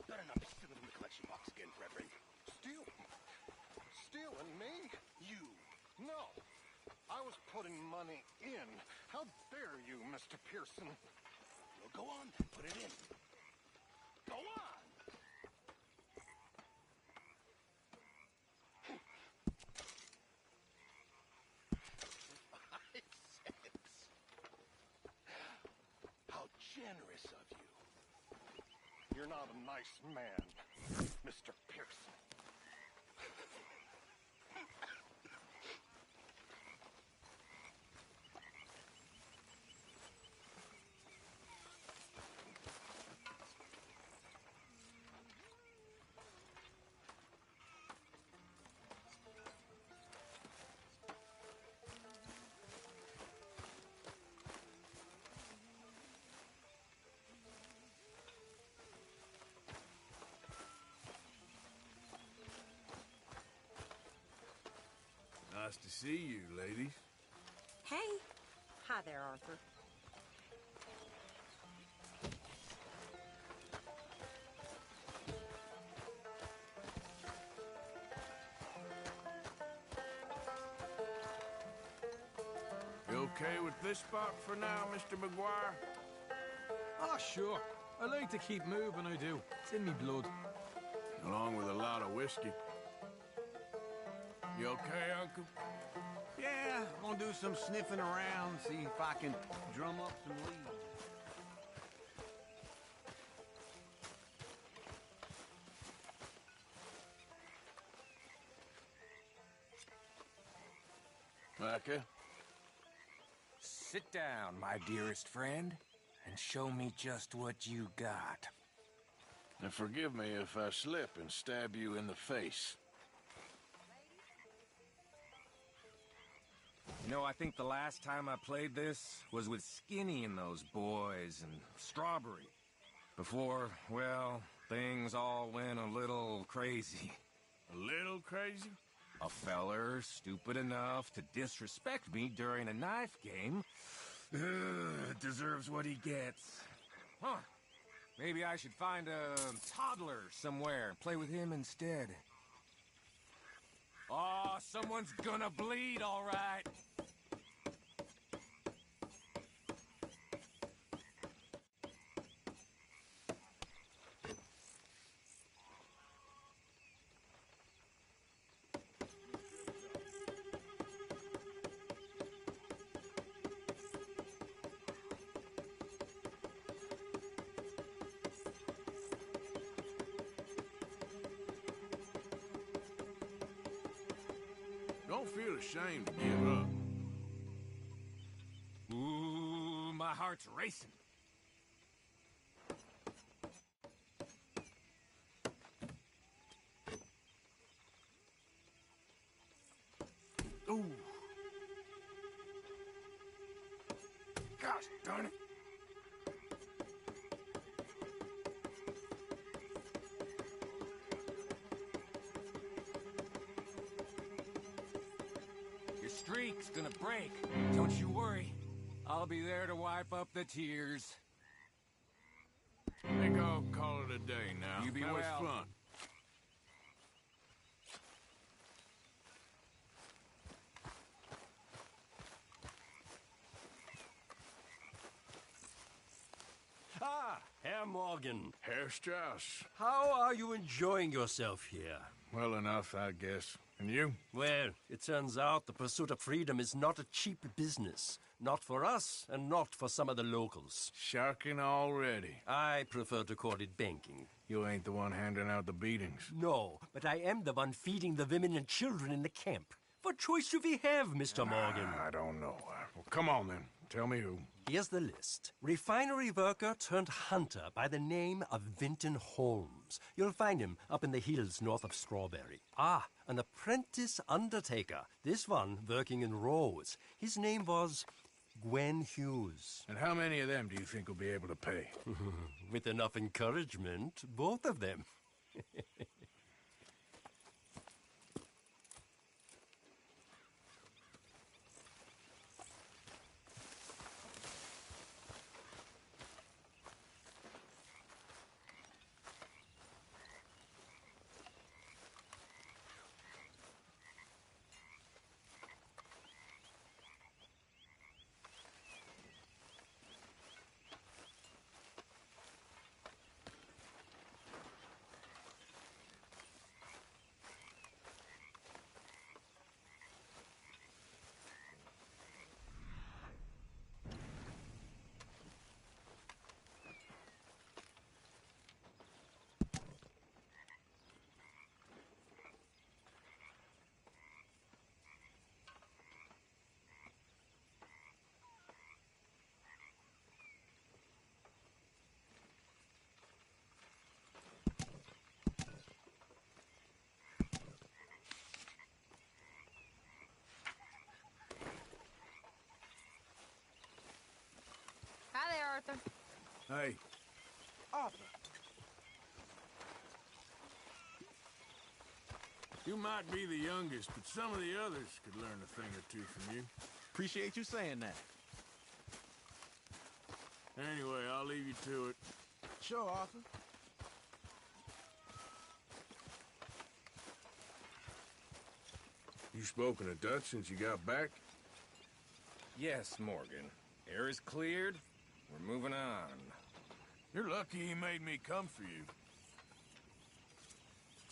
Better not be stealing from the collection box again, brethren. Steal? Stealing me? You. No. I was putting money in. How dare you, Mr. Pearson? Well, go on then. Put it in. Go on! 5 cents. How generous of you. You're not a nice man, Mr. Pearson. Nice to see you, ladies. Hey. Hi there, Arthur. You okay with this spot for now, Mr. McGuire? Ah, sure. I like to keep moving, I do. It's in me blood. Along with a lot of whiskey. You okay, Uncle? Yeah, gonna do some sniffing around, see if I can drum up some leads. Micah? Sit down, my dearest friend, and show me just what you got. And forgive me if I slip and stab you in the face. You know, I think the last time I played this was with Skinny and those boys and Strawberry. Before, well, things all went a little crazy. A little crazy? A feller stupid enough to disrespect me during a knife game deserves what he gets. Huh. Maybe I should find a toddler somewhere and play with him instead. Oh, someone's gonna bleed, all right. Don't feel ashamed to give up. Ooh, my heart's racing. Ooh. Gosh darn it. Your streak's gonna break. Don't you worry. I'll be there to wipe up the tears. I think I'll call it a day now. You be that well. was fun. Ah, Herr Morgan. Herr Strauss. How are you enjoying yourself here? Well enough, I guess. And you? Well, it turns out the pursuit of freedom is not a cheap business. Not for us, and not for some of the locals. Sharking already. I prefer to call it banking. You ain't the one handing out the beatings. No, but I am the one feeding the women and children in the camp. What choice do we have, Mr. Morgan? I don't know. Well, come on then. Tell me who. Here's the list. Refinery worker turned hunter by the name of Vinton Holmes. You'll find him up in the hills north of Strawberry. Ah, an apprentice undertaker. This one working in Rose. His name was Gwen Hughes. And how many of them do you think will be able to pay? With enough encouragement, both of them. Arthur. Hey. Arthur. You might be the youngest, but some of the others could learn a thing or two from you. Appreciate you saying that. Anyway, I'll leave you to it. Sure, Arthur. You spoken to Dutch since you got back? Yes, Morgan. Air is cleared. We're moving on. You're lucky he made me come for you.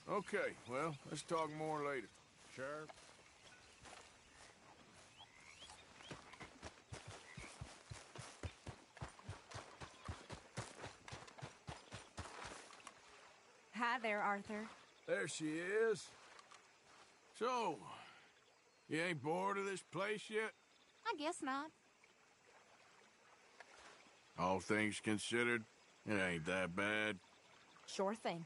Okay, well, let's talk more later. Sure. Hi there, Arthur. There she is. So, you ain't bored of this place yet? I guess not. All things considered, it ain't that bad. Sure thing.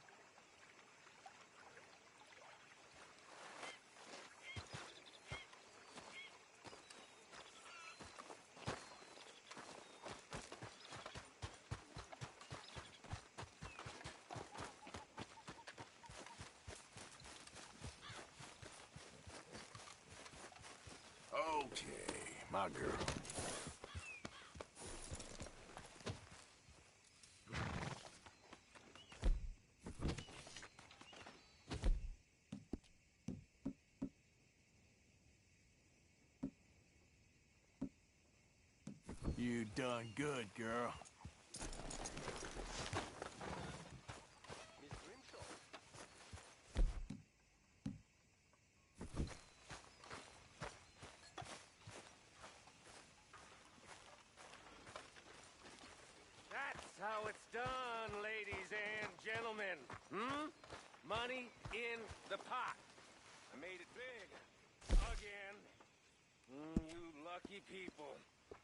Okay, my girl. You done good, girl. That's how it's done, ladies and gentlemen. Money in the pot. I made it big. Again. You lucky people.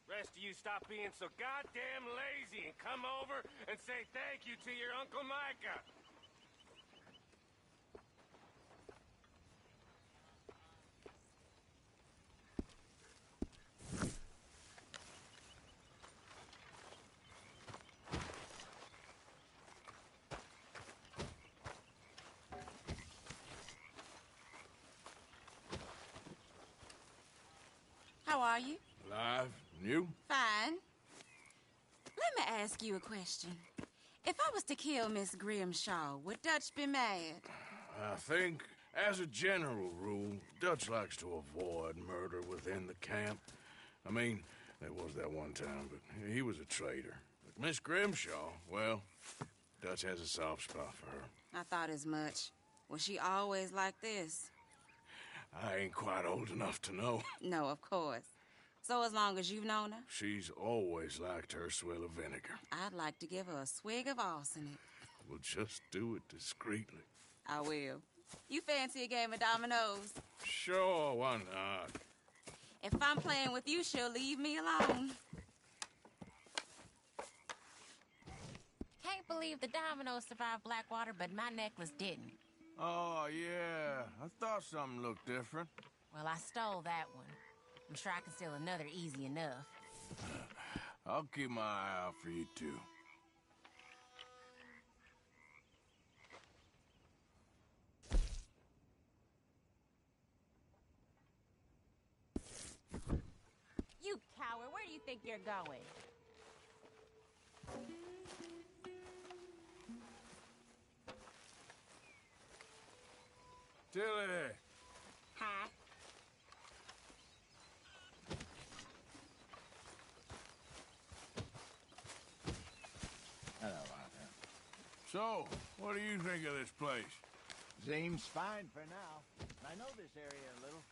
Rest of you stop being so goddamn lazy and come over and say thank you to your Uncle Micah. How are you? Alive? And you? Fine. Let me ask you a question. If I was to kill Miss Grimshaw, would Dutch be mad? I think, as a general rule, Dutch likes to avoid murder within the camp. I mean, there was that one time, but he was a traitor. But Miss Grimshaw, well, Dutch has a soft spot for her. I thought as much. Was she always like this? I ain't quite old enough to know. No, of course. So as long as you've known her? She's always liked her swill of vinegar. I'd like to give her a swig of arsenic. We'll just do it discreetly. I will. You fancy a game of dominoes? Sure, why not? If I'm playing with you, she'll leave me alone. Can't believe the dominoes survived Blackwater, but my necklace didn't. Oh, yeah. I thought something looked different. Well, I stole that one. I'm sure I can steal another easy enough. I'll keep my eye out for you, too. You coward, where do you think you're going? Tilly! Hi. Hello, Arthur. So, what do you think of this place? Seems fine for now. I know this area a little.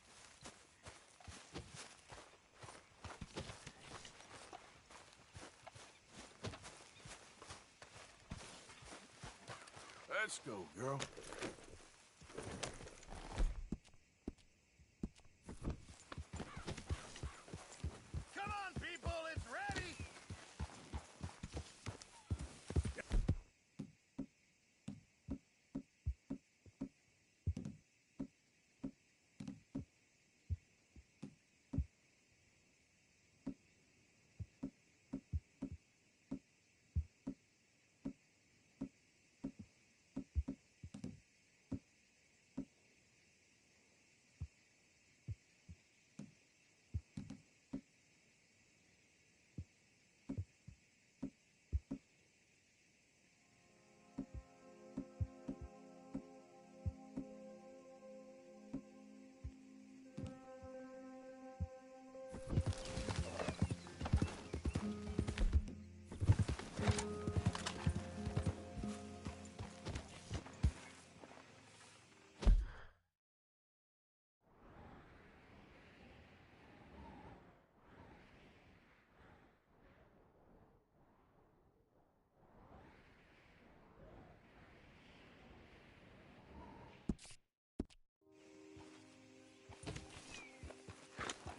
Let's go, girl. Come on, people, it's ready!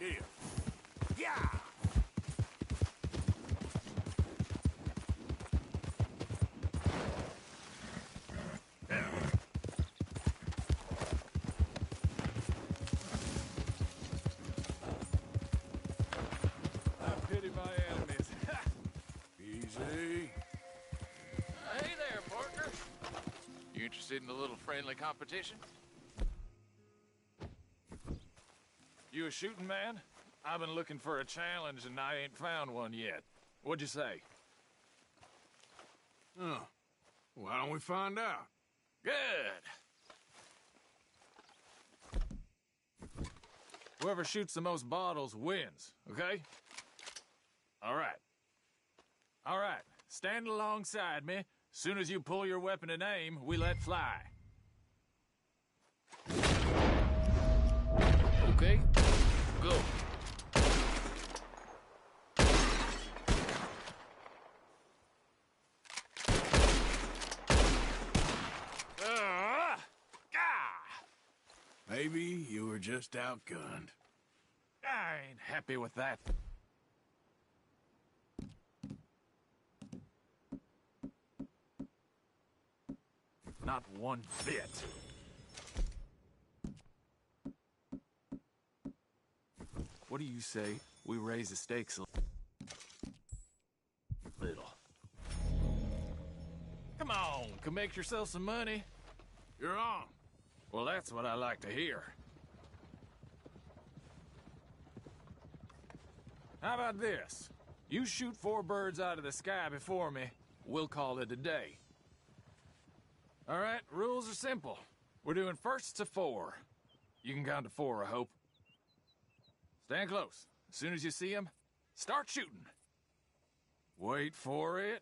Here. Yeah! I pity my enemies. Easy. Hey there, partner. You interested in a little friendly competition? You a shooting man? I've been looking for a challenge and I ain't found one yet. What'd you say? Oh. Why don't we find out? Good. Whoever shoots the most bottles wins, okay? All right. All right. Stand alongside me. Soon as you pull your weapon and aim, we let fly. Okay? Go. Maybe you were just outgunned. I ain't happy with that. Not one bit. What do you say we raise the stakes a little? Come on, can make yourself some money. You're on. Well, that's what I like to hear. How about this? You shoot 4 birds out of the sky before me, we'll call it a day. All right, rules are simple. We're doing firsts to 4. You can count to 4, I hope. Stand close. As soon as you see them, start shooting. Wait for it.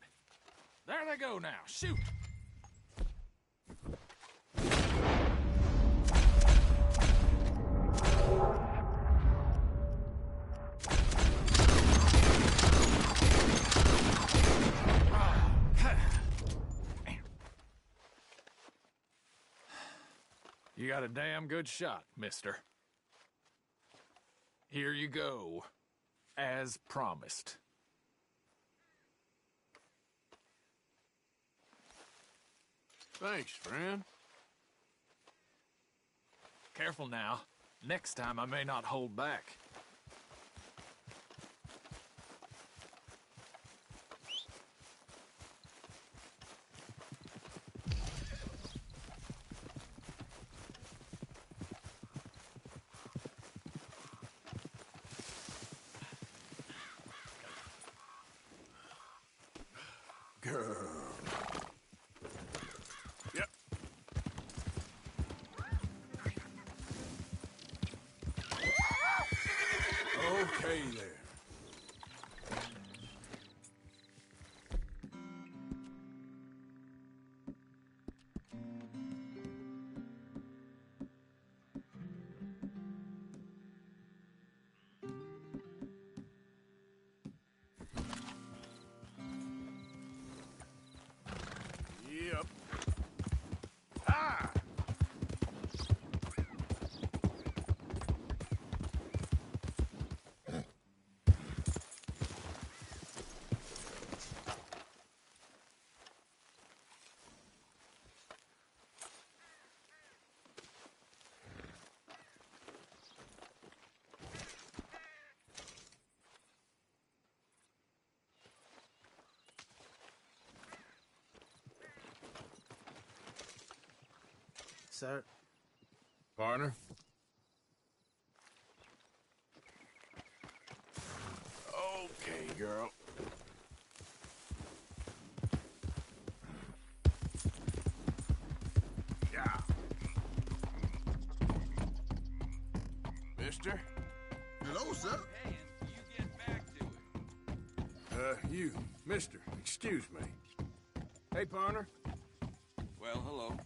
There they go now. Shoot! You got a damn good shot, mister. Here you go, as promised. Thanks, friend. Careful now. Next time I may not hold back. Girl. Yep. Okay there. Yep. Ah! Sir? Partner? Okay, girl. Yeah. Mister? Hello, sir. Hey, and you get back to it. You, mister, excuse me. Hey, partner. Well, hello.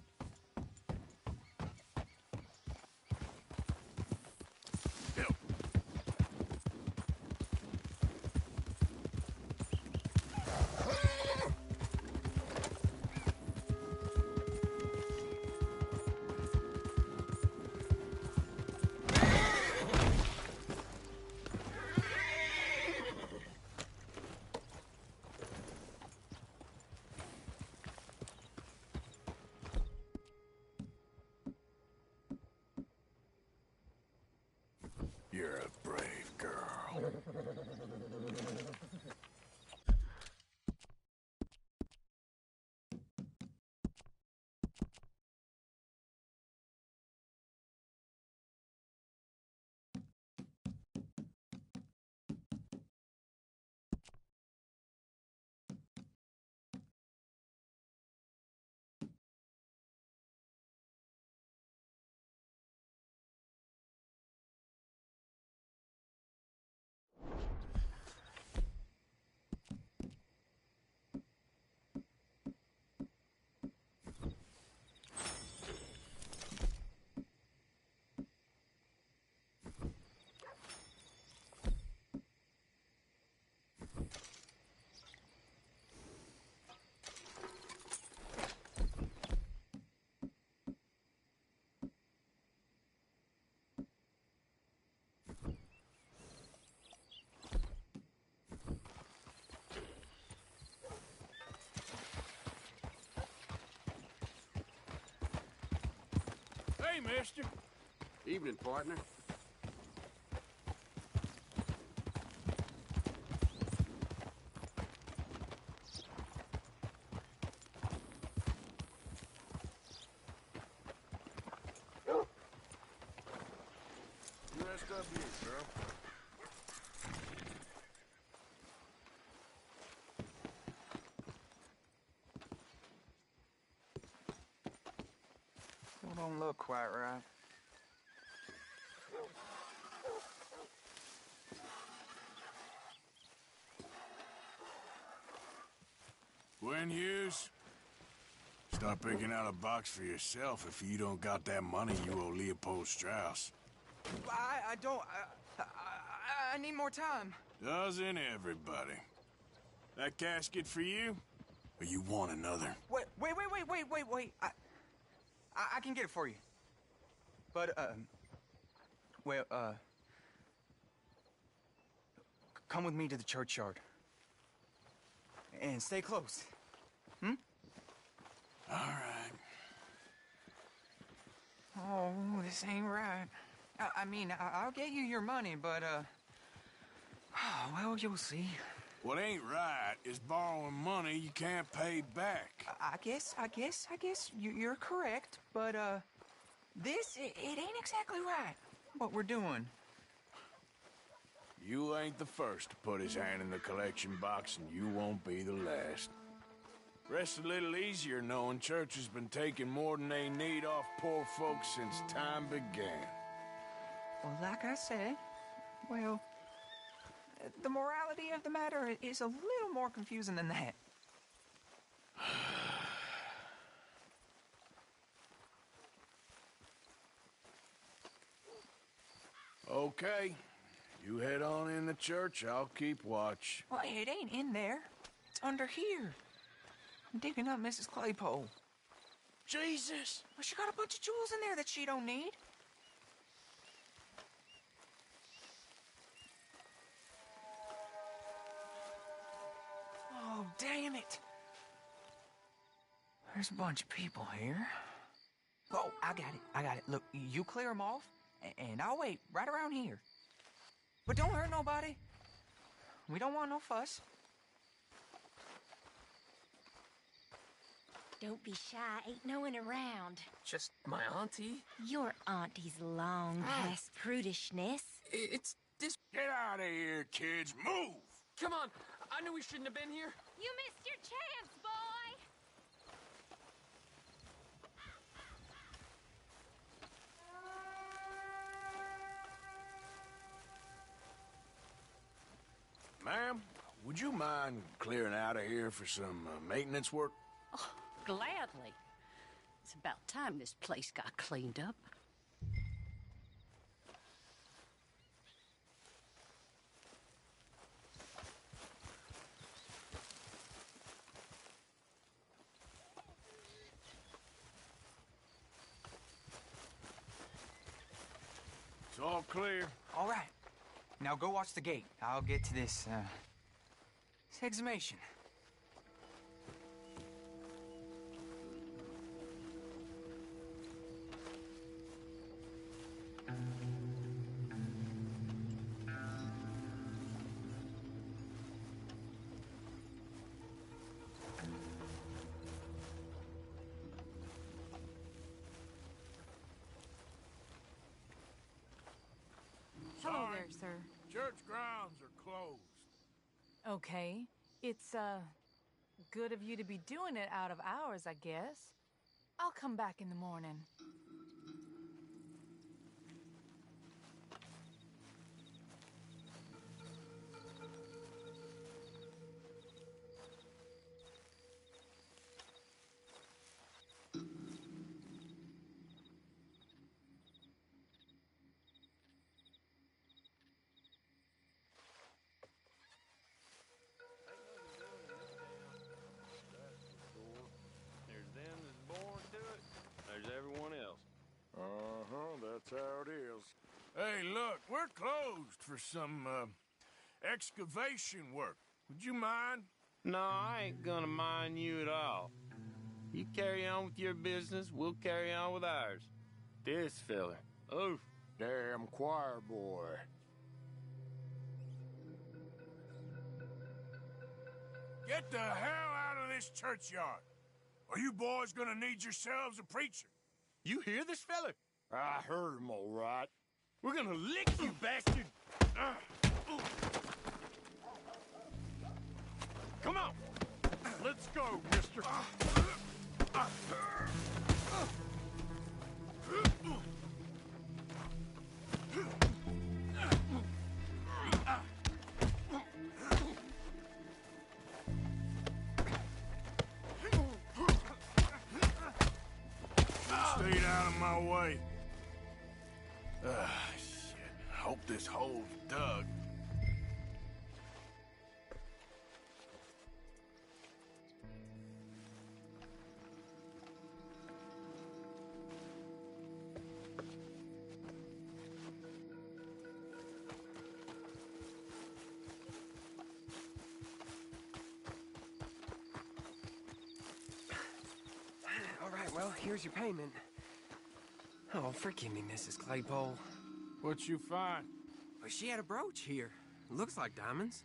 mister. Evening, partner. You rest up here, girl. Still don't look quite right. Gwen Hughes, start picking out a box for yourself if you don't got that money you owe Leopold Strauss. I don't... I need more time. Doesn't everybody? That casket for you? Or you want another? Wait. I can get it for you. But, come with me to the churchyard. And stay close. Hmm? All right. Oh, this ain't right. I mean, I'll get you your money, but, well, you'll see. What ain't right is borrowing money you can't pay back. I guess you're correct, but, this, it ain't exactly right, what we're doing. You ain't the first to put his hand in the collection box, and you won't be the last. Rests a little easier knowing church has been taking more than they need off poor folks since time began. Well, like I said, well, the morality of the matter is a little more confusing than that. Okay. You head on in the church, I'll keep watch. Well, it ain't in there. It's under here. I'm digging up Mrs. Claypole. Jesus! Well, she got a bunch of jewels in there that she don't need. Oh, damn it. There's a bunch of people here. Oh, I got it. Look, you clear them off, and I'll wait right around here. But don't hurt nobody. We don't want no fuss. Don't be shy. Ain't no one around. Just my auntie. Your auntie's long past prudishness. It's this... Get out of here, kids. Move! Come on. I knew we shouldn't have been here. You missed your chance, boy! Ma'am, would you mind clearing out of here for some maintenance work? Oh, gladly. It's about time this place got cleaned up. It's all clear. All right. Now go watch the gate. I'll get to this exhumation. Hello there, sir. Church grounds are closed. Okay. It's, good of you to be doing it out of hours, I guess. I'll come back in the morning. Everyone else. Uh-huh, that's how it is. Hey, look, we're closed for some, excavation work. Would you mind? No, I ain't gonna mind you at all. You carry on with your business, we'll carry on with ours. This fella. Oh, damn choir boy. Get the hell out of this churchyard. Are you boys gonna need yourselves a preacher? You hear this fella? I heard him all right. We're gonna lick you, bastard! Come on! Let's go, mister. Stay out of my way. Shit. Hope this hole's dug. All right, well, here's your payment. Oh, forgive me, Mrs. Claypole. What you find? Well, she had a brooch here. Looks like diamonds.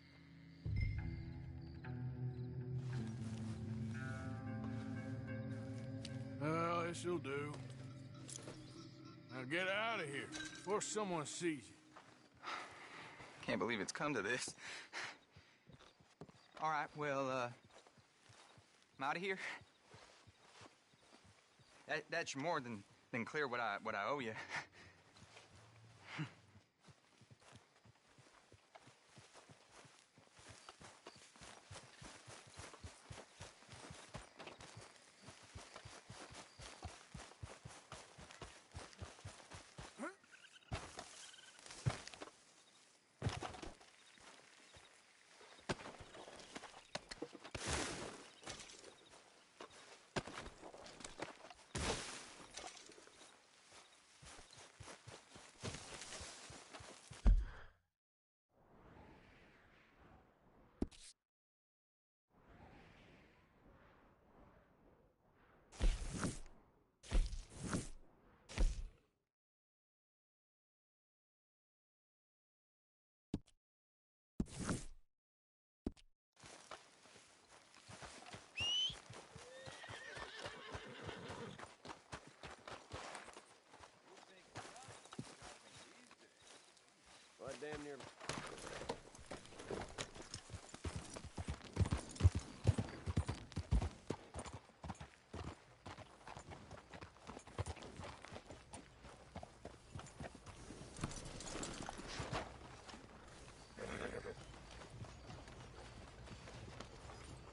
Well, this'll do. Now get out of here before someone sees you. Can't believe it's come to this. All right, well, I'm out of here. That's more than clear what I owe you. Well, damn near.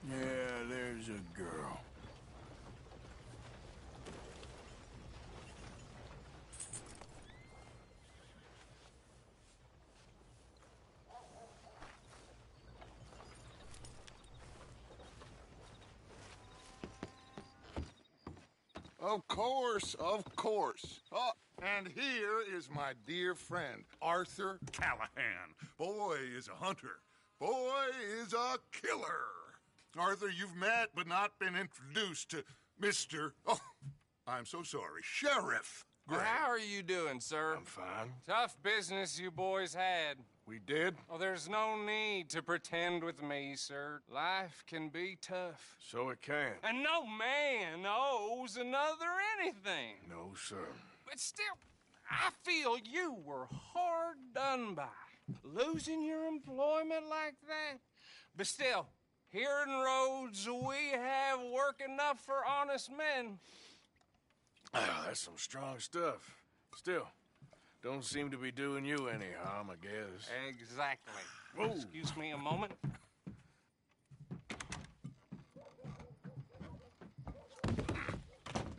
Yeah, there's a girl. Of course, of course. Oh, and here is my dear friend, Arthur Callahan. Boy is a hunter. Boy is a killer. Arthur, you've met but not been introduced to Mr. Oh, I'm so sorry, Sheriff Gray. How are you doing, sir? I'm fine. Tough business you boys had. We did? Oh, there's no need to pretend with me, sir. Life can be tough. So it can. And no man owes another anything. No, sir. But still, I feel you were hard done by. Losing your employment like that. But still, here in Rhodes, we have work enough for honest men. That's some strong stuff. Still, don't seem to be doing you any harm, I guess. Exactly. Whoa. Excuse me a moment.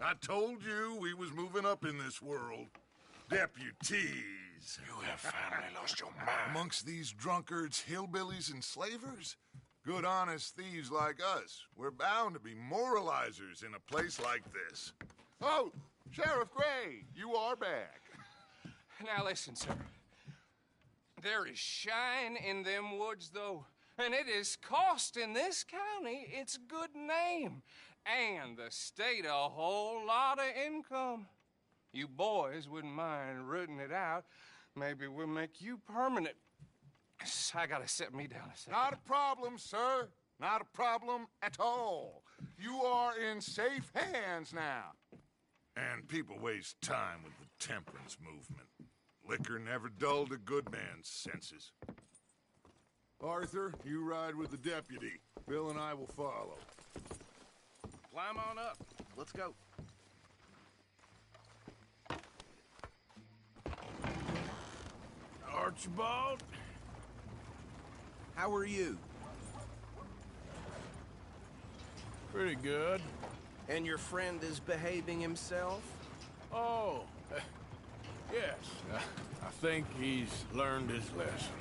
I told you we was moving up in this world. Deputies. You have finally lost your mind. Amongst these drunkards, hillbillies, and slavers? Good, honest thieves like us. We're bound to be moralizers in a place like this. Oh, Sheriff Gray, you are back. Now listen, sir. There is shine in them woods, though, and it is costing this county its good name and the state a whole lot of income. you boys wouldn't mind rooting it out, maybe we'll make you permanent. I gotta set me down a second. Not a problem, sir. Not a problem at all. You are in safe hands now. And people waste time with the temperance movement. Liquor never dulled a good man's senses. Arthur, you ride with the deputy. Bill and I will follow. Climb on up. Let's go. Archibald? How are you? Pretty good. And your friend is behaving himself? Oh, yes. I think he's learned his lesson.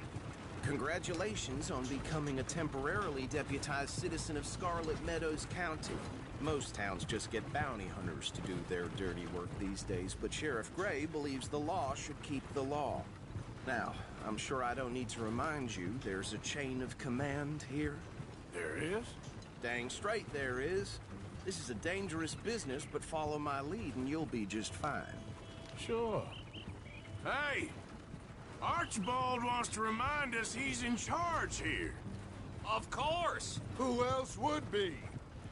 Congratulations on becoming a temporarily deputized citizen of Scarlet Meadows County. Most towns just get bounty hunters to do their dirty work these days, but Sheriff Gray believes the law should keep the law. Now, I'm sure I don't need to remind you there's a chain of command here. There is? Dang straight there is. This is a dangerous business, but follow my lead and you'll be just fine. Sure. Hey! Archibald wants to remind us he's in charge here. Of course! Who else would be?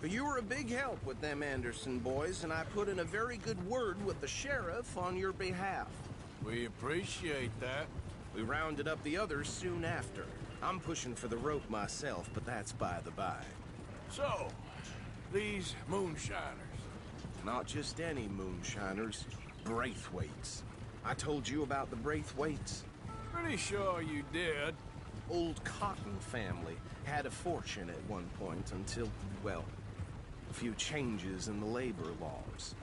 You were a big help with them Anderson boys, and I put in a very good word with the sheriff on your behalf. We appreciate that. We rounded up the others soon after. I'm pushing for the rope myself, but that's by the by. So, these moonshiners. Not just any moonshiners, Braithwaites. I told you about the Braithwaites? Pretty sure you did. Old Cotton family had a fortune at one point until, well, a few changes in the labor laws.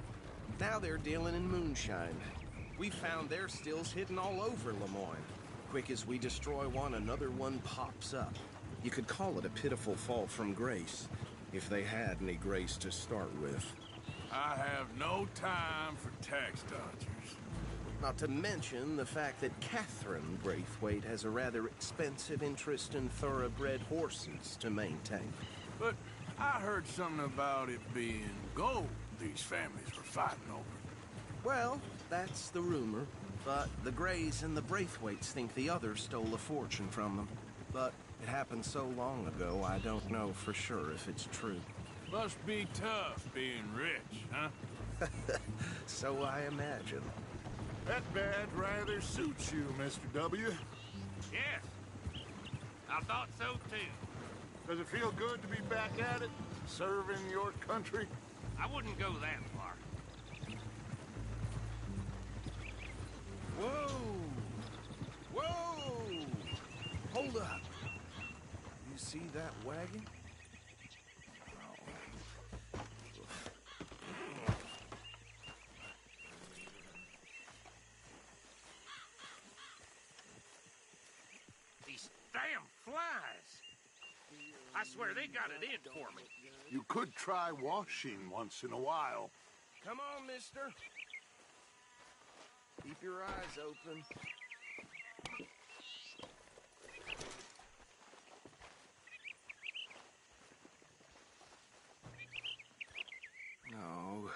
Now they're dealing in moonshine. We found their stills hidden all over Lemoyne. Quick as we destroy one, another one pops up. You could call it a pitiful fall from grace, if they had any grace to start with. I have no time for tax dodgers. Not to mention the fact that Catherine Braithwaite has a rather expensive interest in thoroughbred horses to maintain. But I heard something about it being gold these families were fighting over. Well, that's the rumor. But the Grays and the Braithwaites think the others stole a fortune from them. But it happened so long ago, I don't know for sure if it's true. Must be tough being rich, huh? So I imagine. That badge rather suits you, Mr. W. Yes. I thought so, too. Does it feel good to be back at it, serving your country? I wouldn't go that far. Whoa! Whoa! Hold up. You see that wagon? These damn flies. I swear they got it in for me. You could try washing once in a while. Come on, mister. Keep your eyes open. No,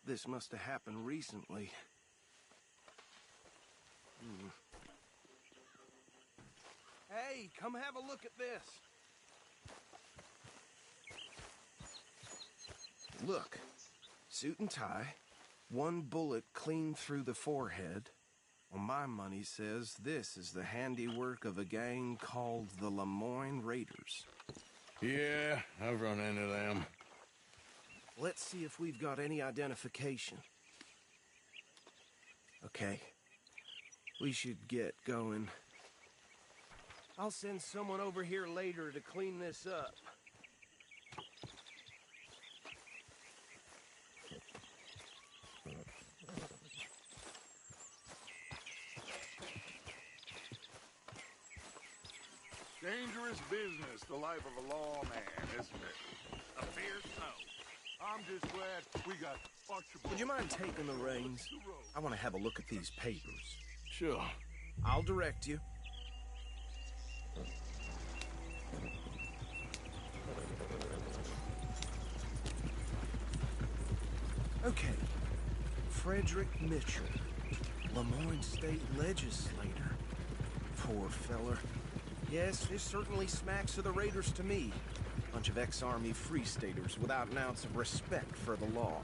this must have happened recently. Hey, come have a look at this. Look, suit and tie, one bullet clean through the forehead. Well, my money says this is the handiwork of a gang called the Lemoyne Raiders. Yeah, I've run into them. Let's see if we've got any identification. Okay, we should get going. I'll send someone over here later to clean this up. Dangerous business, the life of a lawman, isn't it? A fierce no. I'm just glad we got Archibald. Would you mind taking the reins? I want to have a look at these papers. Sure. I'll direct you. Okay. Frederick Mitchell, Lemoyne State Legislator. Poor feller. Yes, this certainly smacks of the Raiders to me. Bunch of ex-Army Free Staters without an ounce of respect for the law.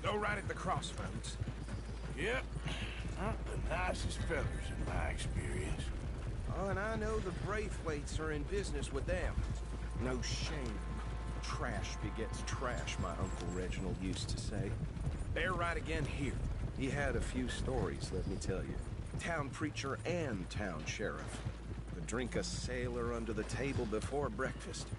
Go right at the crossroads. Yep. Not the nicest fellas in my experience. Oh, and I know the Braithwaites are in business with them. No shame. Trash begets trash, my Uncle Reginald used to say. They're right again here. He had a few stories, let me tell you. Town preacher and town sheriff. Could drink a sailor under the table before breakfast.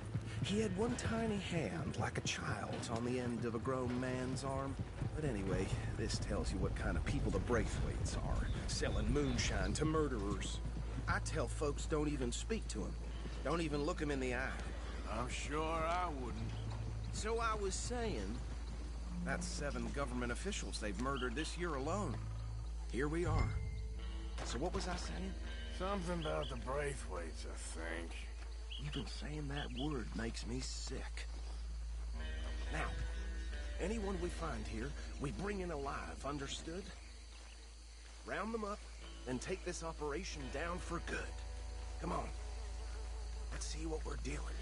He had one tiny hand, like a child's, on the end of a grown man's arm. But anyway, this tells you what kind of people the Braithwaites are. Selling moonshine to murderers. I tell folks don't even speak to him. Don't even look him in the eye. I'm sure I wouldn't. So I was saying, that's 7 government officials they've murdered this year alone. Here we are. So what was I saying? Something about the Braithwaites, I think. Even saying that word makes me sick. Now, anyone we find here, we bring in alive, understood? Round them up, and take this operation down for good. Come on. Let's see what we're dealing with.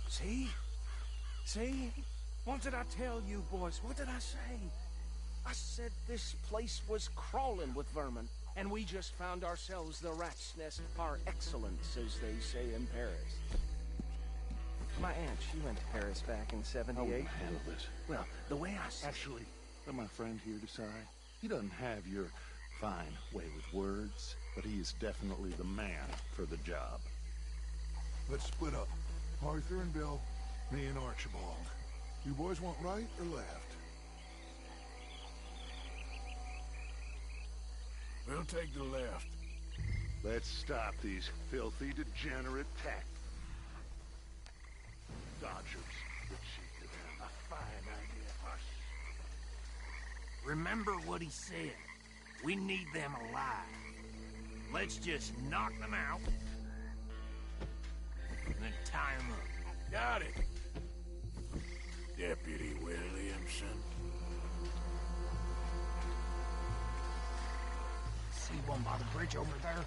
See? See? What did I tell you, boys? What did I say? I said this place was crawling with vermin, and we just found ourselves the rat's nest par excellence, as they say in Paris. My aunt, she went to Paris back in '78. How will you handle this? Well, the way I see Actually, let my friend here decide. He doesn't have your fine way with words, but he is definitely the man for the job. Let's split up. Arthur and Bill, me and Archibald. You boys want right or left? We'll take the left. Let's stop these filthy, degenerate tactics. Dodgers, the cheek of them. A fine idea. Hush. Remember what he said. We need them alive. Let's just knock them out and then tie them up. Got it. Deputy Williamson. See one by the bridge over there?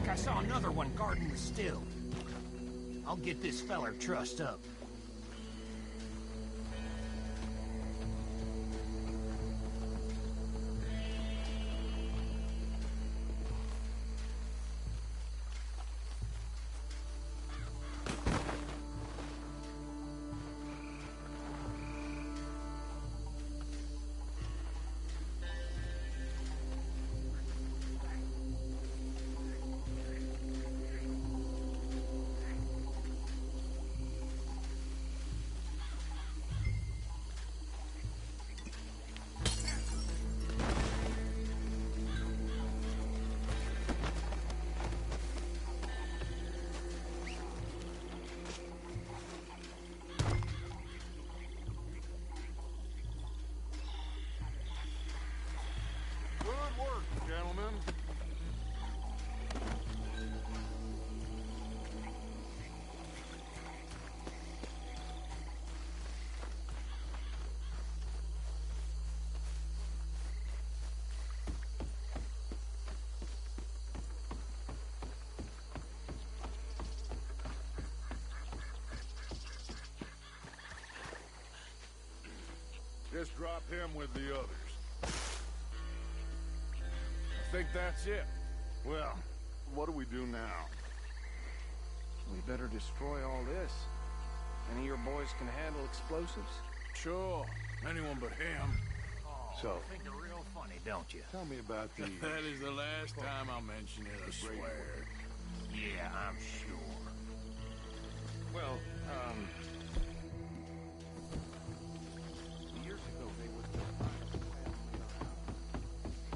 I saw another one guarding the still. I'll get this feller trussed up. Gentlemen. Just drop him with the others. think that's it. Well, what do we do now? We better destroy all this. Any of your boys can handle explosives? Sure. Anyone but him. So, You think they're real funny, don't you? tell me about these. That is the last time I'll mention it, I swear. Yeah, I'm sure. Well, years ago they were the finest family around.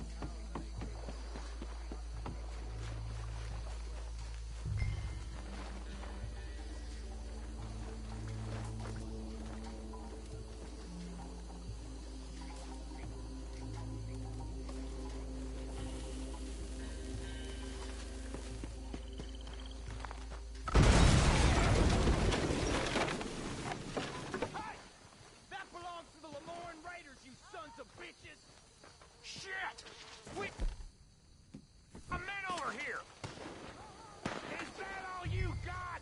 That belongs to the Lemoyne Raiders, you sons of bitches! Shit! We... A man over here! Is that all you got?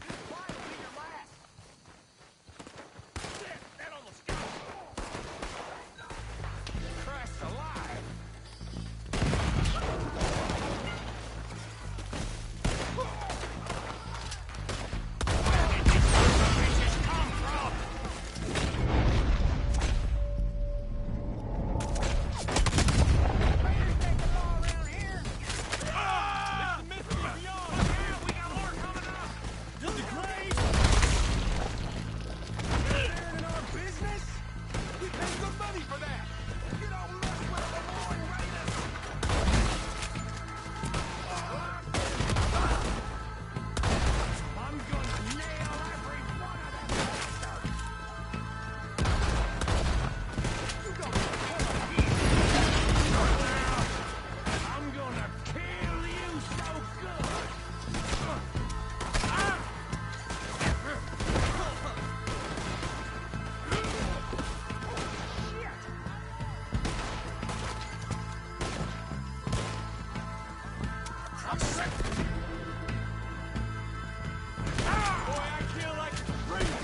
This fight will be your last! Shit! That almost got me! Christ alive! Where did you sons of bitches come from? Raiders take the law around here! It's the mystery beyond! Look out! We got more coming up! To the grave! They're in our business? We pay good money for that! You don't mess with the Lemoyne Raiders! I'm gonna nail every one of them bastards! You don't come here! I'm gonna kill you so good! I'm sick! Boy, I kill like a raider!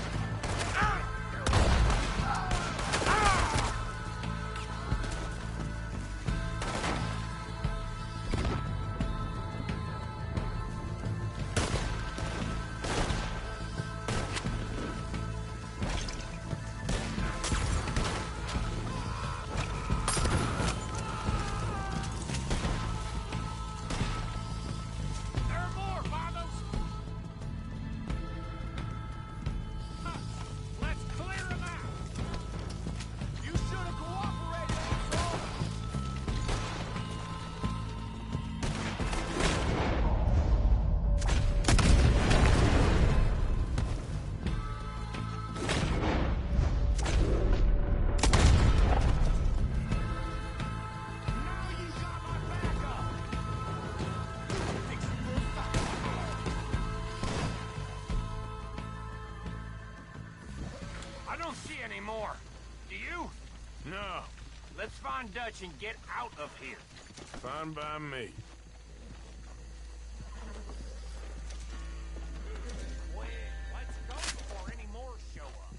There are more, fathers! Let's clear them out! You should have cooperated, asshole! Now you got my backup! Fix this up. I don't see any more. Do you? No. Let's find Dutch and get out of here. Fine by me. Let's go before any more show up.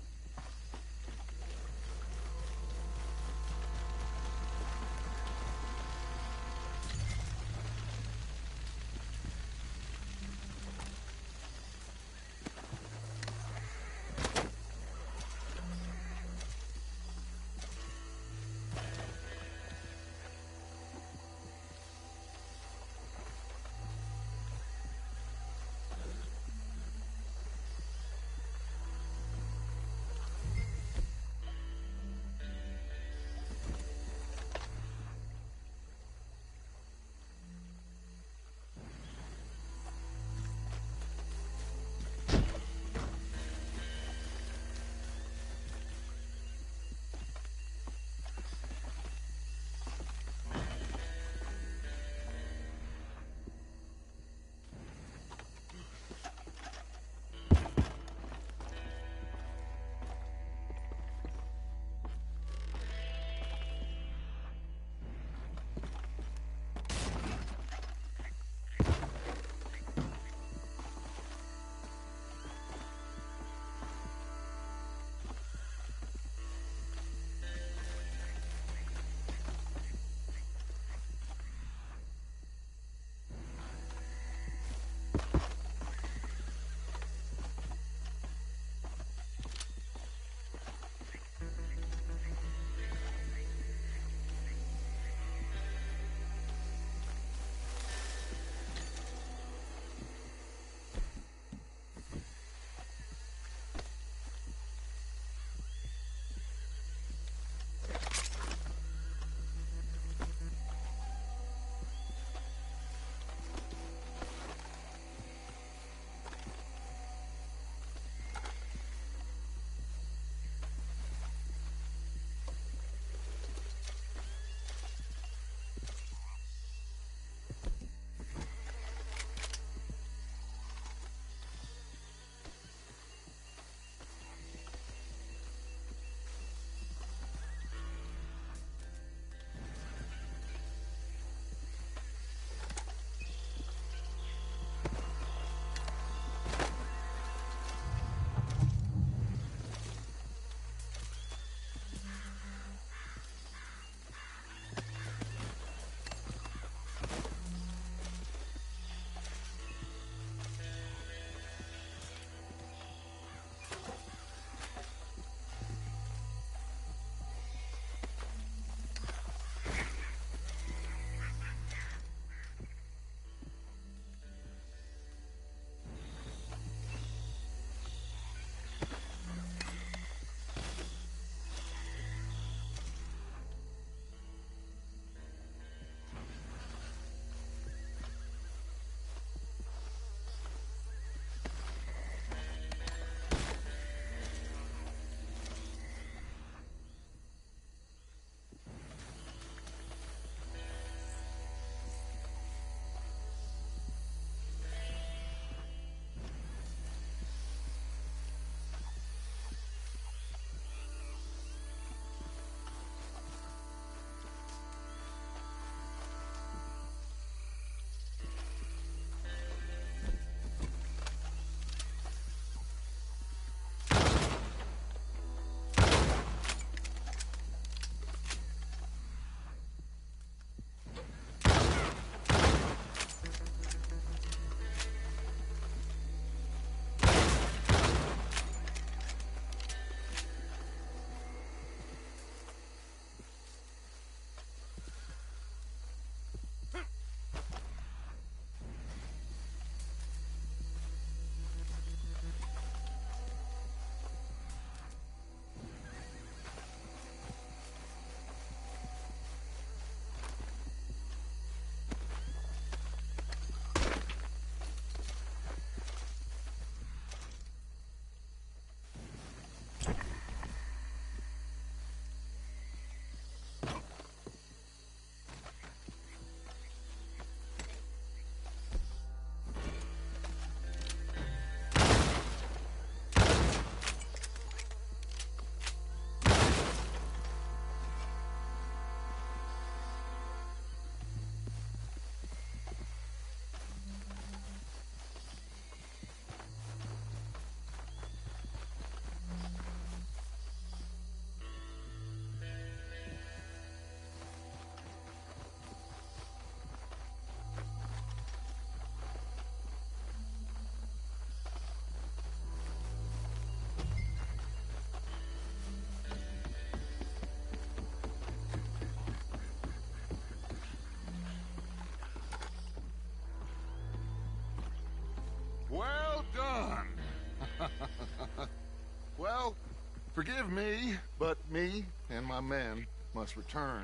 Forgive me, but me and my men must return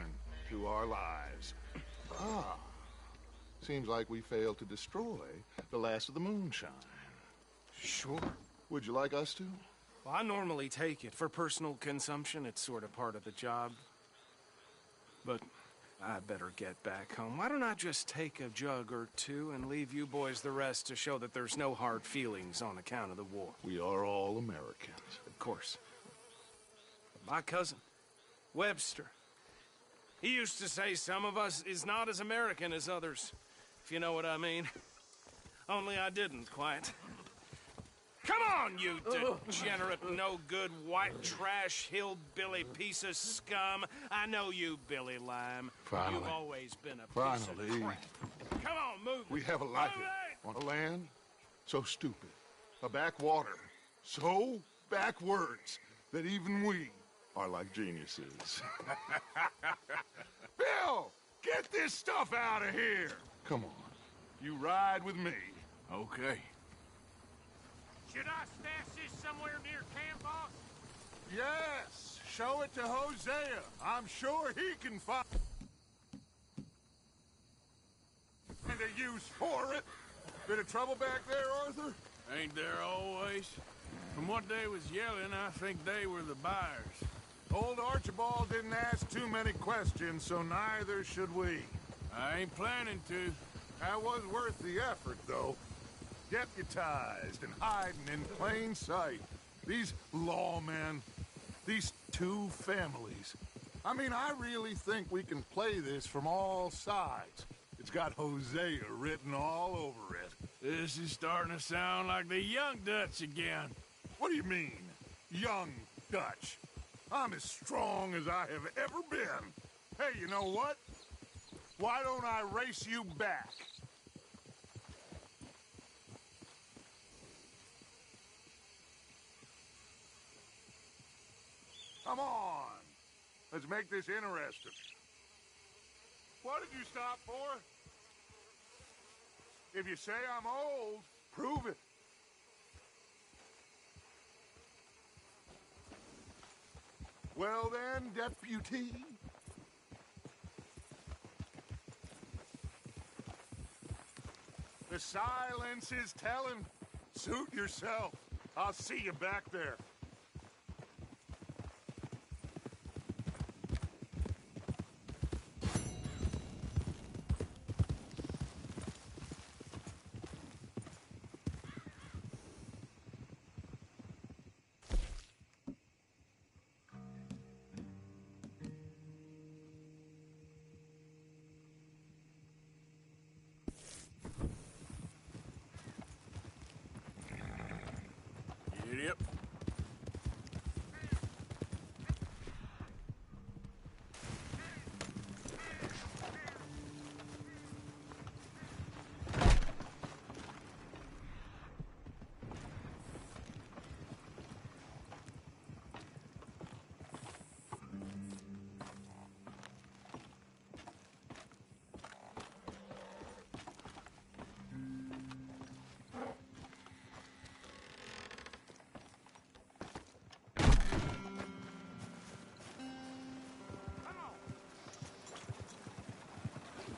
to our lives. Ah. Seems like we failed to destroy the last of the moonshine. Sure. Would you like us to? Well, I normally take it. For personal consumption, it's sort of part of the job. But I better get back home. Why don't I just take a jug or two and leave you boys the rest to show that there's no hard feelings on account of the war? We are all Americans. Of course. My cousin, Webster, he used to say some of us is not as American as others, if you know what I mean. Only I didn't quite. Come on, you degenerate, no-good, white trash, hillbilly piece of scum. I know you, Billy Lime. Finally. You've always been a piece of crap. Come on, move it. We have a life on a land so stupid, a backwater so backwards that even we are like geniuses. Bill, get this stuff out of here. Come on, you ride with me. Okay. Should I stash this somewhere near camp, boss? Yes, show it to Hosea. I'm sure he can find a use for it. Bit of trouble back there, Arthur? Ain't there always? From what they was yelling, I think they were the buyers. Old Archibald didn't ask too many questions, so neither should we. I ain't planning to. That was worth the effort, though. Deputized and hiding in plain sight. These lawmen, these two families. I mean, I really think we can play this from all sides. It's got Hosea written all over it. This is starting to sound like the Young Dutch again. What do you mean, Young Dutch? I'm as strong as I have ever been. Hey, you know what? Why don't I race you back? Come on. Let's make this interesting. What did you stop for? If you say I'm old, prove it. Well then, deputy. The silence is telling. Suit yourself. I'll see you back there. Yep.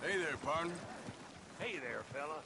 Hey there, partner. Hey there, fella.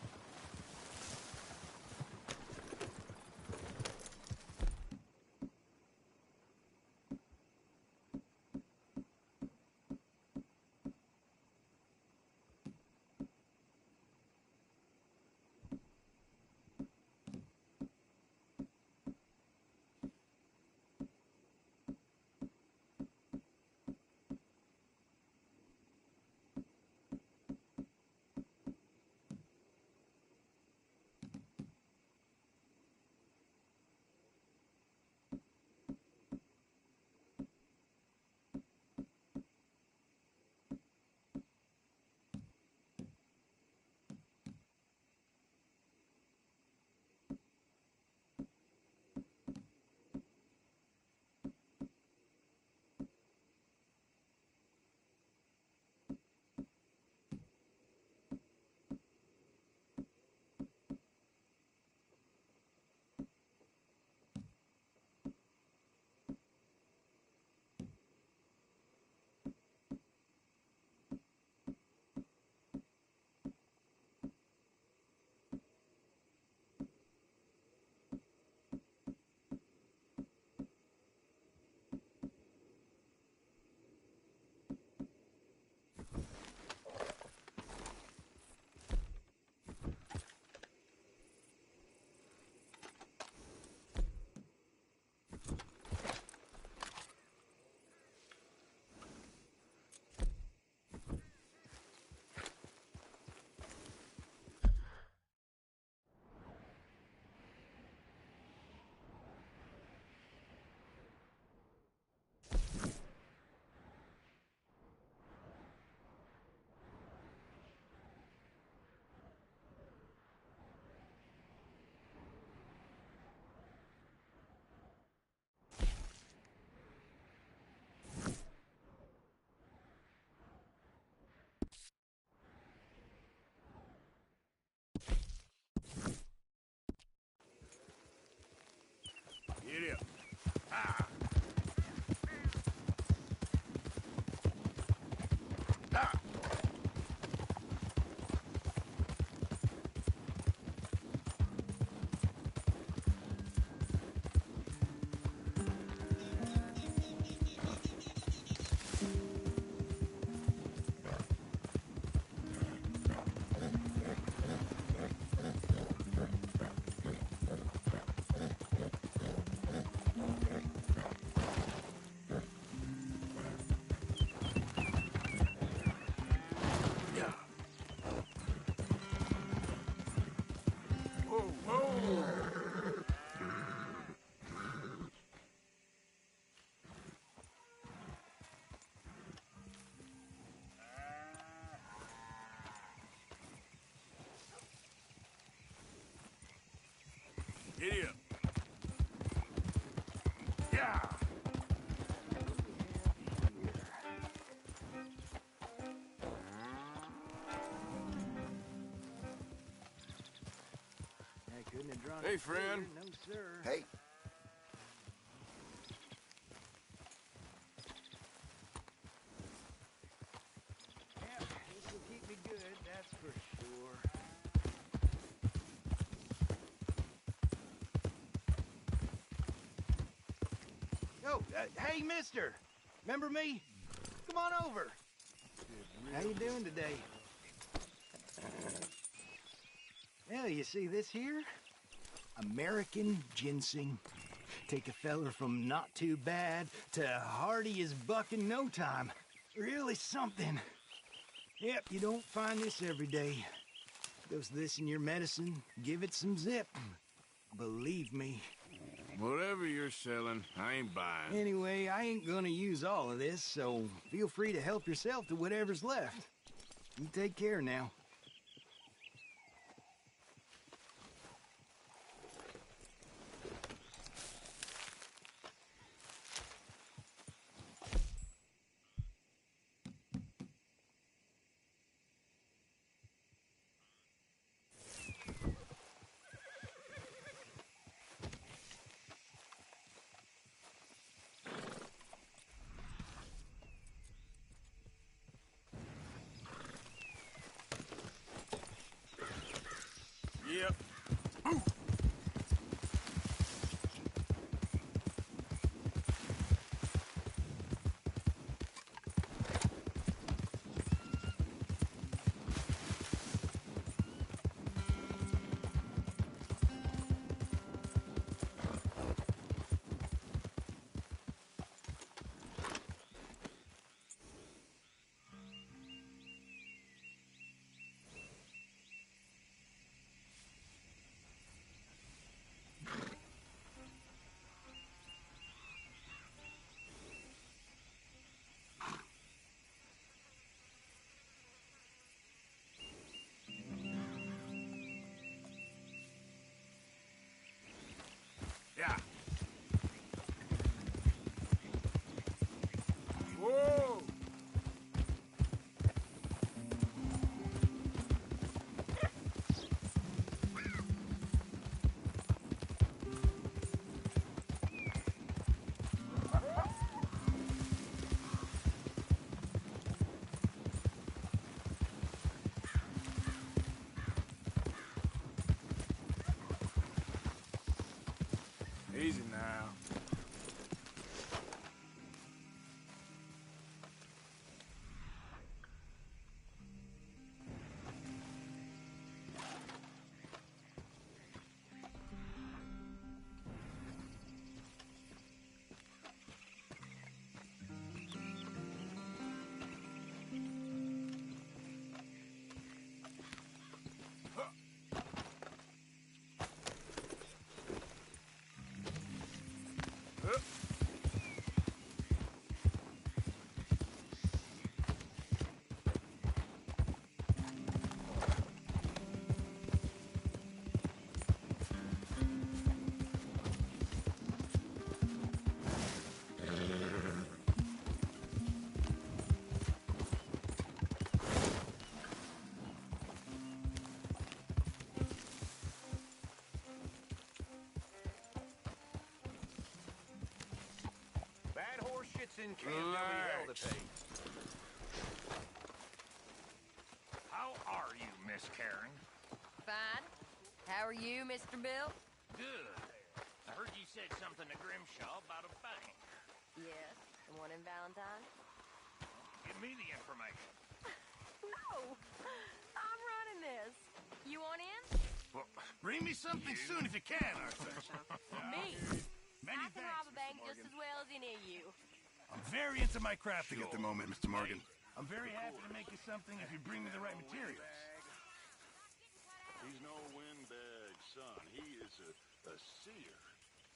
Giddy up. Yeah. I couldn't have drawn Hey, it friend. clearer, no, sir. Hey. Yeah, this will keep me good, that's for sure. Oh, hey, mister. Remember me? Come on over. How you doing today? Well, you see this here? American ginseng. Take a feller from not too bad to hardy as buck in no time. Really something. Yep, you don't find this every day. Dose this in your medicine, give it some zip. Believe me. Whatever you're selling, I ain't buying. Anyway, I ain't gonna use all of this, so feel free to help yourself to whatever's left. You take care now. Yep. Yeah. Whoa! Easy now. Bad horse shits in camp, there'll be hell to pay. How are you, Miss Karen? Fine. How are you, Mr. Bill? Good. I heard you said something to Grimshaw about a bank. Yes, the one in Valentine? Give me the information. No! I'm running this. You want in? Well, bring me something soon if you can, Arthur. Me? Many I can thanks, rob a Mr. bank Morgan. just as well as any of you. I'm very into my crafting at the moment, Mr. Morgan. I'm very happy to make you something if you bring me the right materials. He's no windbag, son. He is a seer.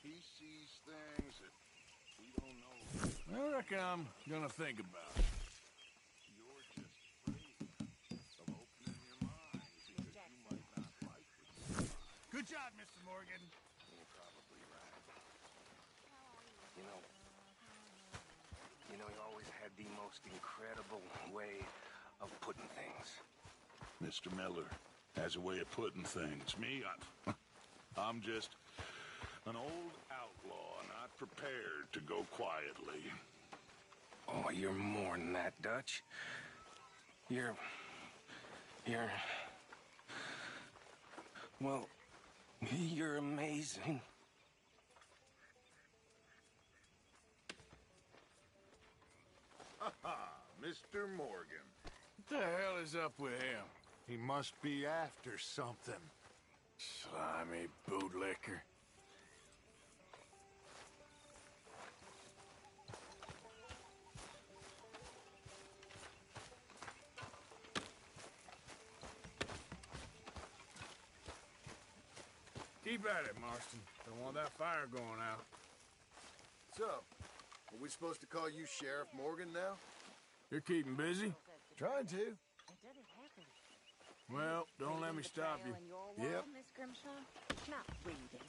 He sees things that we don't know. I reckon I'm gonna think about it. You're just afraid of opening your mind because you might not like what you find. Good job, Mr. Morgan. You know, you always had the most incredible way of putting things. Mr. Miller has a way of putting things. Me, I'm just an old outlaw, not prepared to go quietly. Oh, you're more than that, Dutch. You're... Well, you're amazing. Ha-ha, Mr. Morgan. What the hell is up with him? He must be after something. Slimy bootlicker. Keep at it, Marston. Don't want that fire going out. What's up? Are we supposed to call you Sheriff Morgan now? You're keeping busy? Trying to. Well, don't let me stop you. Yep. Miss Grimshaw? Not reading this.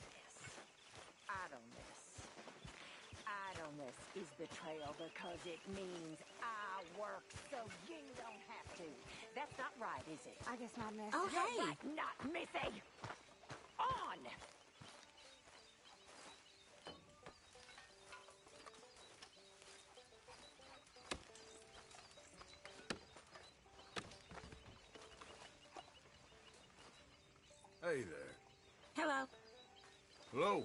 Idleness is the trail because it means I work so you don't have to. That's not right, is it? I guess not, Miss. Oh, hey! Not Missy! On! Hey there. Hello. Hello.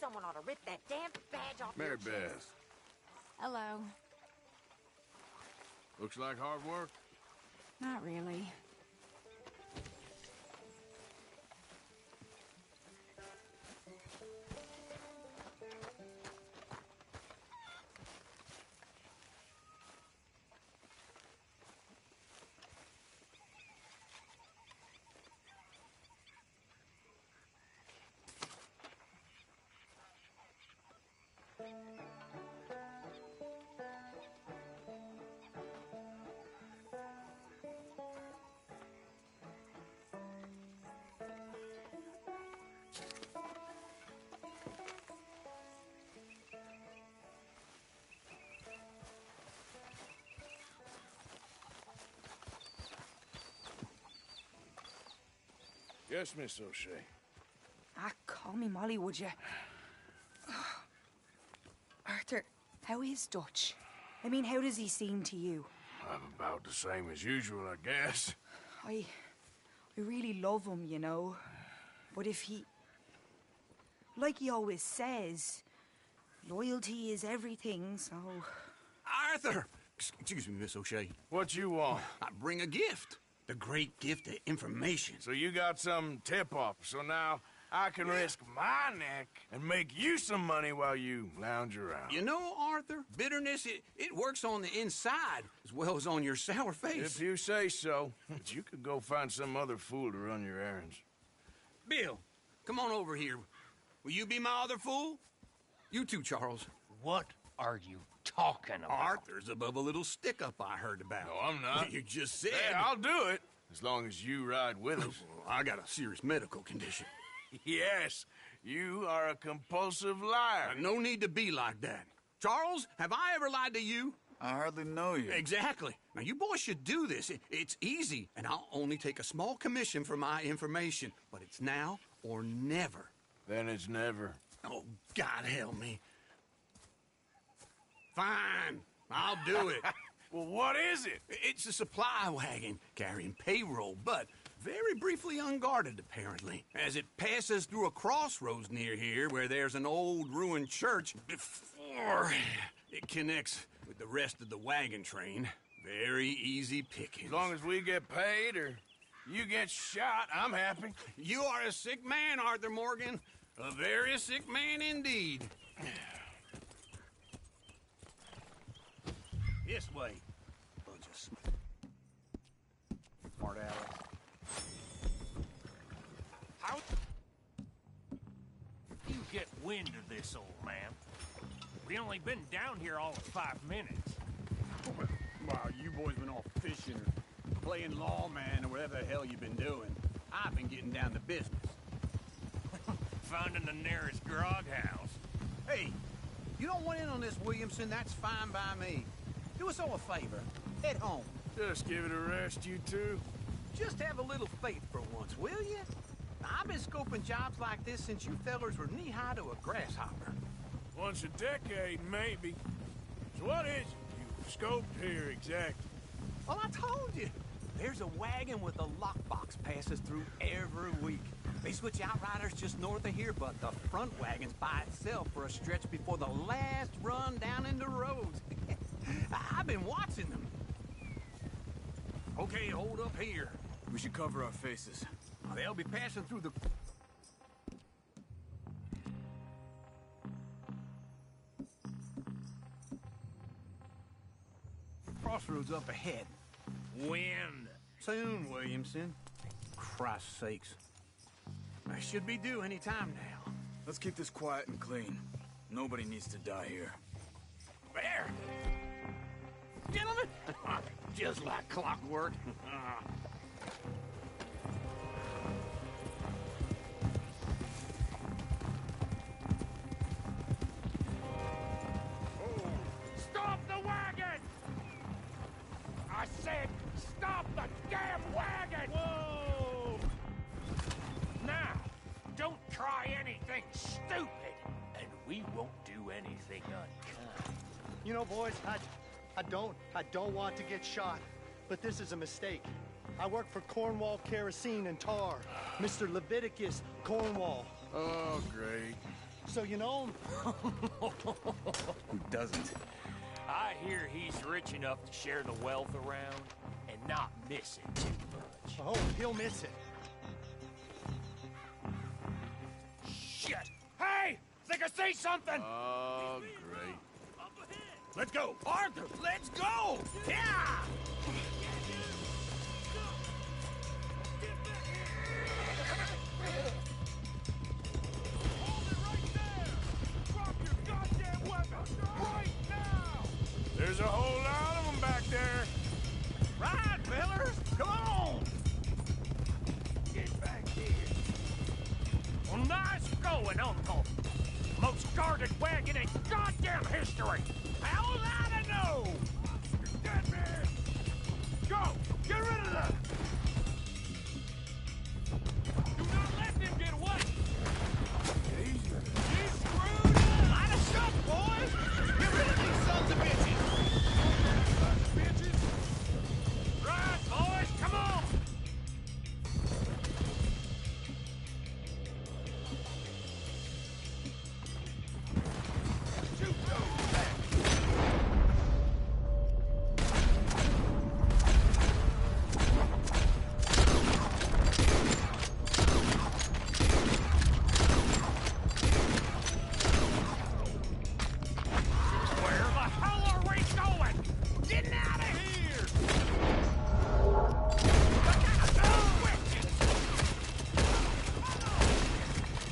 Someone ought to rip that damn badge off Mary your chest. Beth. Hello. Looks like hard work. Not really. Yes, Miss O'Shea. Call me Molly, would you? Arthur, how is Dutch? I mean, how does he seem to you? I'm about the same as usual, I guess. I really love him, you know. But if he... Like he always says, loyalty is everything, so... Arthur! Excuse me, Miss O'Shea. What you want? I bring a gift. The great gift of information. So you got some tip-off, so now I can risk my neck and make you some money while you lounge around. You know, Arthur, bitterness, it works on the inside as well as on your sour face. If you say so. But you could go find some other fool to run your errands. Bill, come on over here. Will you be my other fool? You too, Charles. What are you talking about? Arthur's above a little stick-up I heard about. No, I'm not. You just said... Hey, I'll do it, as long as you ride with us. I got a serious medical condition. Yes, you are a compulsive liar. No need to be like that. Charles, have I ever lied to you? I hardly know you. Exactly. Now, you boys should do this. It's easy, and I'll only take a small commission for my information. But it's now or never. Then it's never. Oh, God help me. Fine. I'll do it. Well, what is it? It's a supply wagon carrying payroll, but very briefly unguarded, apparently. As it passes through a crossroads near here where there's an old ruined church before it connects with the rest of the wagon train. Very easy pickings. As long as we get paid or you get shot, I'm happy. You are a sick man, Arthur Morgan. A very sick man indeed. This way. Bunch of Smart Alex. How do you get wind of this, old man? We only been down here all of 5 minutes. Wow, you boys been off fishing or playing lawman or whatever the hell you've been doing. I've been getting down to business. Finding the nearest grog house. Hey, you don't want in on this, Williamson, that's fine by me. Do us all a favor. Head home. Just give it a rest, you two. Just have a little faith for once, will you? I've been scoping jobs like this since you fellers were knee-high to a grasshopper. Once a decade, maybe. So what is it you scoped here exactly? Well, I told you. There's a wagon with a lockbox passes through every week. They switch outriders just north of here, but the front wagon's by itself for a stretch before the last run down into roads. I've been watching them. Okay, hold up here. We should cover our faces. They'll be passing through the... crossroads up ahead. When? Soon, Williamson. Christ's sakes. I should be due any time now. Let's keep this quiet and clean. Nobody needs to die here. There! Gentlemen! Just like clockwork. Stop the wagon! I said, stop the damn wagon! Whoa! Now, don't try anything stupid, and we won't do anything unkind. You know, boys, I don't want to get shot, but this is a mistake. I work for Cornwall Kerosene and Tar, Mr. Leviticus Cornwall. Oh, great. So you know him? Who doesn't? I hear he's rich enough to share the wealth around and not miss it too much. Oh, he'll miss it. Shit! Hey! Think I see something! Oh, great. Let's go! Arthur, let's go! Yeah! There's a whole lot of them back there. Right, fellers! Come on! Get back here. Well, nice going, Uncle. Most guarded wagon in goddamn history. How's I to know? You're dead, man! Go! Get rid of that! Do not let them get away. You screwed up! Line us up, boys! Get rid of these sons of bitches! Right, boys, come on! Shoot those back! Where the hell are we going? Getting out of here!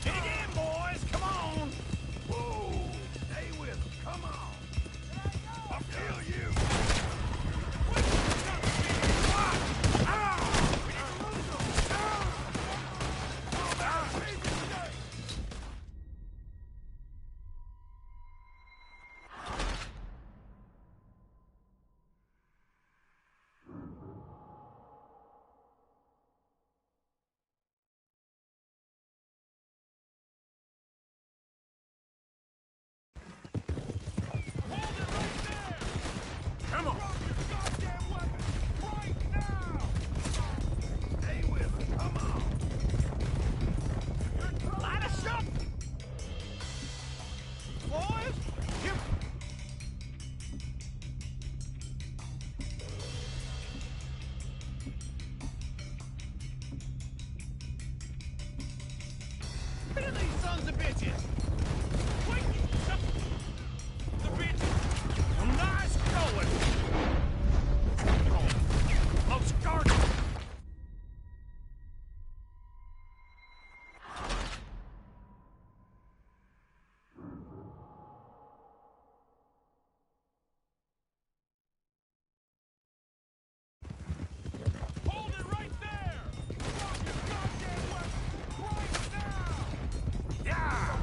Dig in, boys! Come on! Whoa. Stay with them, come on! I'll kill you. Come on! Stay with them, come on! Line us up! Boys, here... Rid of these sons of bitches! Wait! The bitches! Well, nice going! Most guarded! Hold it right there! Drop your goddamn weapon! Right now! Yeah!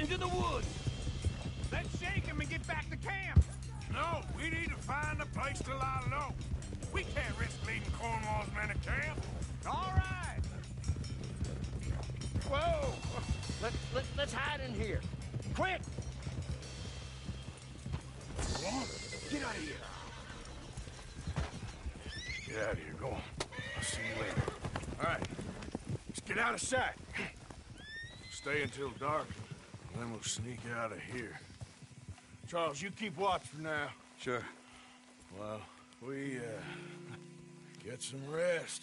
Into the woods! Let's shake him and get back to camp! No, we need to find a place to lie low. We can't risk leading Cornwall's men to camp. All right! Whoa! Let's hide in here. Quick! Get out of here! Get out of here, go on. I'll see you later. All right, let's get out of sight. Stay until dark, and then we'll sneak out of here. Charles, you keep watch for now. Sure. Well, we, get some rest.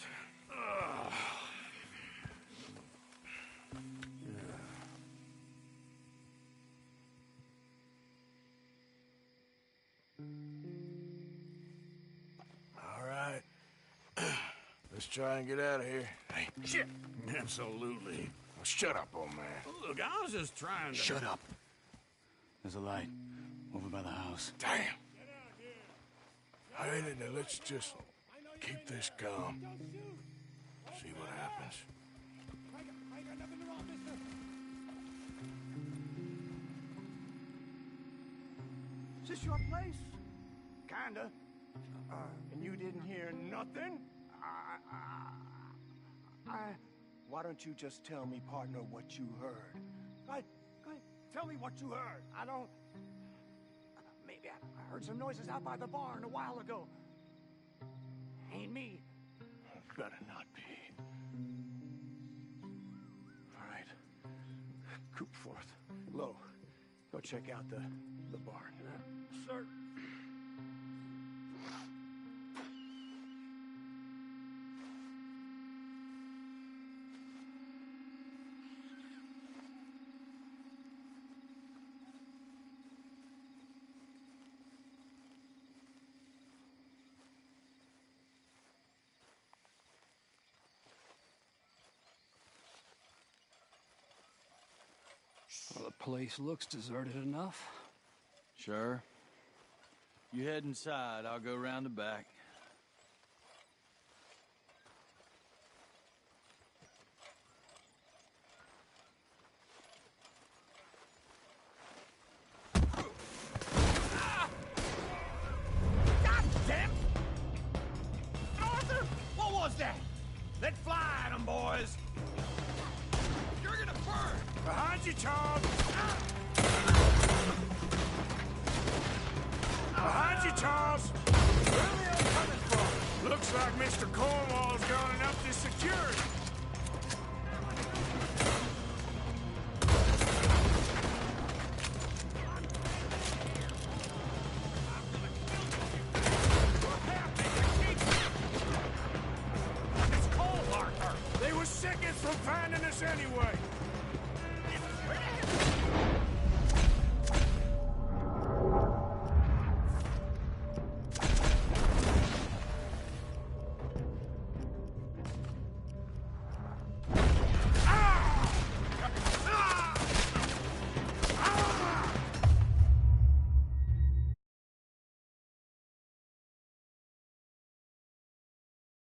All right. Let's try and get out of here. Hey, shit! Absolutely. Well, shut up, old man. Look, I was just trying to... Shut up. There's a light over by the house. Damn. All right, now let's just keep this calm. See what happens. Is this your place? Kinda. And you didn't hear nothing? Why don't you just tell me, partner, what you heard? Go ahead. Tell me what you heard. I don't... Maybe I heard some noises out by the barn a while ago. Ain't me. Better not be. All right. Coopforth. Low. Go check out the barn. Sir. Well, the place looks deserted enough. Sure. You head inside, I'll go round the back. God damn! Arthur, what was that? Let fly at 'em, boys. You're gonna burn! Behind you, Charles! Behind you, Charles! Where are they all coming from? Looks like Mr. Cornwall's gone up to security. It's cold, Arthur! They were seconds from finding us anyway!